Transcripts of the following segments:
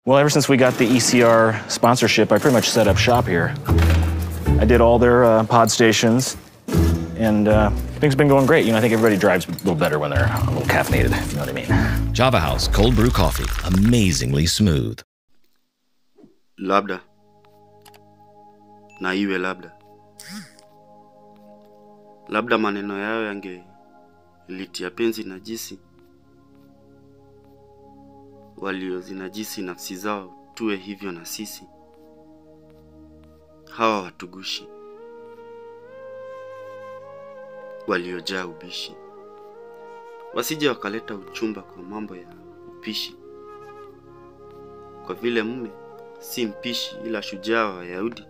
Well, ever since we got the ECR sponsorship, I pretty much set up shop here. I did all their pod stations, and things have been going great. You know, I think everybody drives a little better when they're a little caffeinated, if you know what I mean. Java House cold brew coffee, amazingly smooth. Labda. Na iwe labda. Labda maneno yao litia penzi najisi. Waliozinajisi nafsi zao tuwe hivyo na sisi. Hawa watugushi. Waliojaa ubishi. Wasije wakaleta uchumba kwa mambo ya upishi. Kwa vile mume si mpishi ila shujaa wa Wayahudi.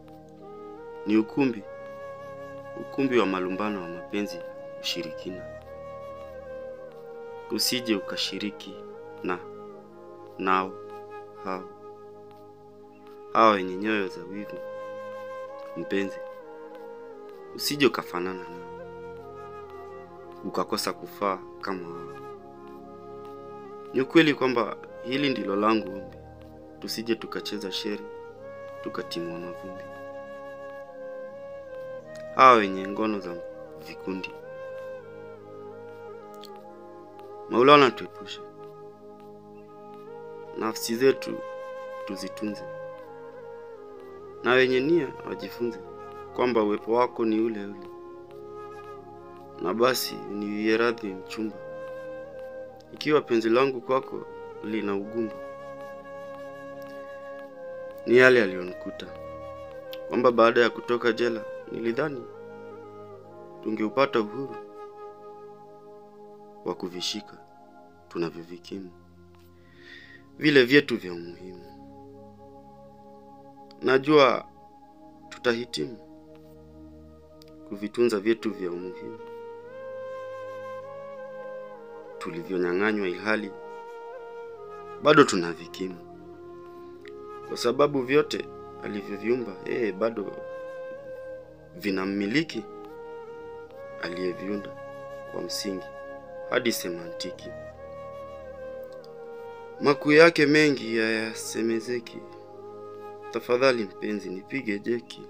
Ni ukumbi wa malumbano wa mapenzi ushirikina. Usije ukashiriki nao hao wenye nyoyo za wivu. Mpenzi, usije ukafanana nao, ukakosa kufaa kama wao. Ni ukweli kwamba hili ndilo langu ombi. Tusije tukacheza shere, tukatimwa mavumbi. Hao wenye ngono za vikundi. Maulana tuepushe. Nafsi zetu tuzitunze. Na wenye nia wajifunze kwamba uwepo wako ni ule ule. Na basi niwie radhi mchumba, ikiwa penzi langu kwako lina ugumba. Ni yale alionikuta, kwamba baada ya kutoka jela nilidhani tungeupata uhuru wa kuvishika tunavyovikimu vile vyetu vya umuhimu. Najua tutahitimu kuvitunza vyetu vya umuhimu tulivyonyang'anywa ilhali bado tunavikimu, kwa sababu vyote alivyoviumba bado vinamiliki aliyeviunda kwa msingi hadi semantiki. Makuu yake mengi hayasemezeki. Tafadhali mpenzi, nipige jeki.